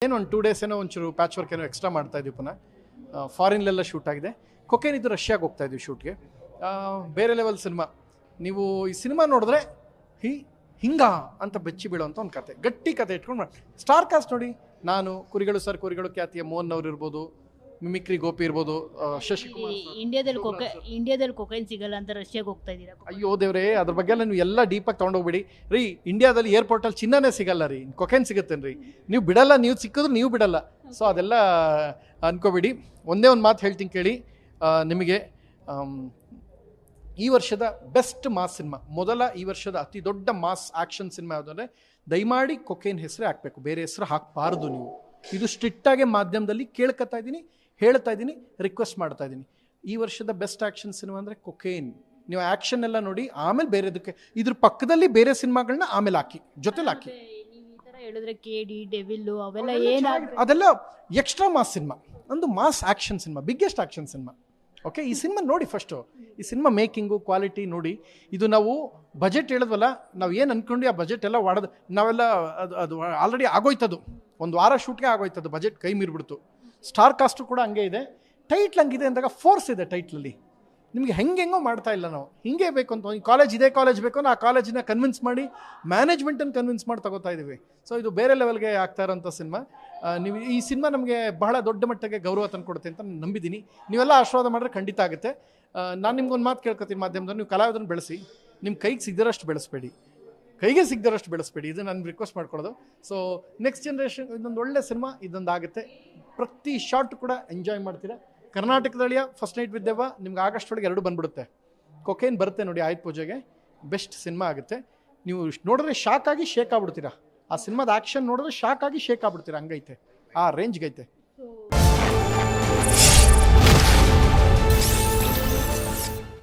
ಏನು ಒಂದು 2 days ಏನೋ ಒಂಚೂರು ಪ್ಯಾಚ್ ವರ್ಕ್ ಏನೋ ಎಕ್ಸ್ಟ್ರಾ ಮಾಡ್ತಾ ಇದ್ವಿ ಪುನಃ. ಫಾರಿನ್ಲೆಲ್ಲ ಶೂಟ್ ಆಗಿದೆ. ಕೊಕೇನ್ ಇದು ರಷ್ಯಾಗೆ ಹೋಗ್ತಾ ಇದ್ವಿ ಶೂಟ್ಗೆ. ಬೇರೆ ಲೆವೆಲ್ ಸಿನಿಮಾ. ನೀವು ಈ ಸಿನಿಮಾ ನೋಡಿದ್ರೆ ಹಿಂಗ ಅಂತ ಬೆಚ್ಚಿ ಬೀಳೋಂಥ ಒಂದು ಕತೆ, ಗಟ್ಟಿ ಕತೆ ಇಟ್ಕೊಂಡು ಮಾಡಿ. ಸ್ಟಾರ್ ಕಾಸ್ಟ್ ನೋಡಿ, ನಾನು ಕುರಿಗಳು ಖ್ಯಾತಿಯ ಮೋಹನ್ ಅವ್ರು ಇರ್ಬೋದು, ಮಿಮಿಕ್ರಿ ಗೋಪಿ ಇರ್ಬೋದು, ಶಶಿಕುಮಾರ್. ಇಂಡಿಯಾದಲ್ಲಿ ಕೊಕೈನ್ ಸಿಗಲ್ಲ ಅಂತ ರಷ್ಯಾಗೆ ಹೋಗ್ತಾ ಇದ್ದೀರಾ? ಅಯ್ಯೋ ದೇವ್ರೆ, ಅದ್ರ ಬಗ್ಗೆ ಎಲ್ಲ ನೀವು ಎಲ್ಲ ಡೀಪಾಗಿ ತೊಗೊಂಡೋಗ್ಬಿಡಿ ರೀ. ಇಂಡಿಯಾದಲ್ಲಿ ಏರ್ಪೋರ್ಟಲ್ಲಿ ಚಿನ್ನನೇ ಸಿಗಲ್ಲ ರೀ, ಕೊಕೈನ್ ಸಿಗುತ್ತೇನೆ ರೀ. ನೀವು ಬಿಡಲ್ಲ, ನೀವು ಸಿಕ್ಕಿದ್ರು ನೀವು ಬಿಡಲ್ಲ. ಸೊ ಅದೆಲ್ಲ ಅನ್ಕೋಬಿಡಿ. ಒಂದೇ ಒಂದು ಮಾತು ಹೇಳ್ತೀನಿ ಕೇಳಿ. ನಿಮಗೆ ಈ ವರ್ಷದ ಬೆಸ್ಟ್ ಮಾಸ್ ಸಿನಿಮಾ, ಈ ವರ್ಷದ ಅತಿ ದೊಡ್ಡ ಮಾಸ್ ಆ್ಯಕ್ಷನ್ ಸಿನಿಮಾ ಯಾವುದಂದರೆ ದಯಮಾಡಿ ಕೊಕೈನ್ ಹೆಸರೇ ಹಾಕಬೇಕು, ಬೇರೆ ಹೆಸರು ಹಾಕಬಾರ್ದು. ನೀವು ಇದು ಸ್ಟ್ರಿಕ್ಟಾಗಿ ಮಾಧ್ಯಮದಲ್ಲಿ ಕೇಳ್ಕೊತಾ ಇದ್ದೀನಿ, ಹೇಳ್ತಾ ಇದ್ದೀನಿ, ರಿಕ್ವೆಸ್ಟ್ ಮಾಡ್ತಾ ಇದ್ದೀನಿ. ಈ ವರ್ಷದ ಬೆಸ್ಟ್ ಆ್ಯಕ್ಷನ್ ಸಿನಿಮಾ ಅಂದರೆ ಕೊಕೇನ್. ನೀವು ಆ್ಯಕ್ಷನ್ ಎಲ್ಲ ನೋಡಿ, ಆಮೇಲೆ ಬೇರೆದಕ್ಕೆ ಇದ್ರ ಪಕ್ಕದಲ್ಲಿ ಬೇರೆ ಸಿನಿಮಾಗಳನ್ನ ಆಮೇಲೆ ಹಾಕಿ, ಜೊತೆಲಿ ಹಾಕಿ. ಹೇಳಿದ್ರೆ ಕೇಡಿ, ಡೆವಿಲ್ಲು ಅವೆಲ್ಲ ಅದೆಲ್ಲ ಎಕ್ಸ್ಟ್ರಾ ಮಾಸ್ ಸಿನಿಮಾ, ಒಂದು mass action cinema, biggest action cinema. Okay, ಈ ಸಿನಿಮಾ ನೋಡಿ ಫಸ್ಟು. ಈ ಸಿನಿಮಾ ಮೇಕಿಂಗು ಕ್ವಾಲಿಟಿ ನೋಡಿ. ಇದು ನಾವು ಬಜೆಟ್ ಹೇಳಿದ್ವಲ್ಲ, ನಾವು ಏನು ಅಂದ್ಕೊಂಡು ಆ ಬಜೆಟ್ ಎಲ್ಲ ವಾಡೋದು ನಾವೆಲ್ಲ ಅದು ಆಲ್ರೆಡಿ ಆಗೋಯ್ತದು. ಒಂದು ವಾರ ಶೂಟ್ಗೆ ಆಗೋಯ್ತದು, ಬಜೆಟ್ ಕೈ ಮೀರ್ಬಿಡ್ತು. ಸ್ಟಾರ್ ಕಾಸ್ಟು ಕೂಡ ಹಂಗೆ ಇದೆ. ಟೈಟ್ಲ್ ಹಂಗಿದೆ ಅಂದಾಗ ಫೋರ್ಸ್ ಇದೆ ಟೈಟ್ಲಲ್ಲಿ. ನಿಮಗೆ ಹೆಂಗೆಂಗೋ ಮಾಡ್ತಾ ಇಲ್ಲ ನಾವು, ಹಿಂಗೆ ಬೇಕು ಅಂತ. ಈ ಕಾಲೇಜ್ ಇದೇ ಕಾಲೇಜ್ ಬೇಕು ಅಂದ್ರೆ ಆ ಕಾಲೇಜಿನ ಕನ್ವಿನ್ಸ್ ಮಾಡಿ, ಮ್ಯಾನೇಜ್ಮೆಂಟನ್ನು ಕನ್ವಿನ್ಸ್ ಮಾಡಿ ತಗೋತಾ ಇದ್ದೀವಿ. ಸೊ ಇದು ಬೇರೆ ಲೆವೆಲ್ಗೆ ಆಗ್ತಾ ಇರೋಂಥ ಸಿನಿಮಾ. ನೀವು ಈ ಸಿನಿಮಾ ನಮಗೆ ಬಹಳ ದೊಡ್ಡ ಮಟ್ಟಿಗೆ ಗೌರವ ತಂದುಕೊಡುತ್ತೆ ಅಂತ ನಾನು ನಂಬಿದ್ದೀನಿ. ನೀವೆಲ್ಲ ಆಶೀರ್ವಾದ ಮಾಡಿದ್ರೆ ಖಂಡಿತ ಆಗುತ್ತೆ. ನಾನು ನಿಮ್ಗೊಂದು ಮಾತು ಕೇಳ್ಕೊತೀನಿ ಮಾಧ್ಯಮದಲ್ಲಿ, ನೀವು ಕಲಾವಿದರನ್ನು ಬೆಳೆಸಿ, ನಿಮ್ಮ ಕೈಗೆ ಸಿಗದರಷ್ಟು ಬೆಳೆಸಬೇಡಿ, ಕೈಗೆ ಸಿಗದರಷ್ಟು ಬೆಳೆಸಬೇಡಿ. ಇದು ನಾನು ರಿಕ್ವೆಸ್ಟ್ ಮಾಡ್ಕೊಳ್ಳೋದು. ಸೊ ನೆಕ್ಸ್ಟ್ ಜನ್ರೇಷನ್ ಇದೊಂದು ಒಳ್ಳೆ ಸಿನಿಮಾ, ಇದೊಂದು ಆಗುತ್ತೆ. ಪ್ರತಿ ಶಾರ್ಟ್ ಕೂಡ ಎಂಜಾಯ್ ಮಾಡ್ತೀರಾ. ಕರ್ನಾಟಕದಲ್ಲಿಯ ಫಸ್ಟ್ ನೈಟ್ ವಿತ್ ದೆವ್ವ ನಿಮ್ಗೆ ಆಗಸ್ಟ್ ಒಳಗೆ 2 ಬಂದ್ಬಿಡುತ್ತೆ. ಕೊಕೇನ್ ಬರುತ್ತೆ ನೋಡಿ ಆಯುಧ ಪೂಜೆಗೆ, ಬೆಸ್ಟ್ ಸಿನಿಮಾ ಆಗುತ್ತೆ. ನೀವು ನೋಡಿದ್ರೆ ಶಾಕ್ ಆಗಿ ಶೇಕ್ ಆಗ್ಬಿಡ್ತೀರಾ. ಆ ಸಿನಿಮಾದ ಆ್ಯಕ್ಷನ್ ನೋಡಿದ್ರೆ ಶಾಕ್ ಆಗಿ ಶೇಕ್ ಆಗ್ಬಿಡ್ತೀರಾ, ಹಂಗೈತೆ, ಆ ರೇಂಜ್ಗೈತೆ.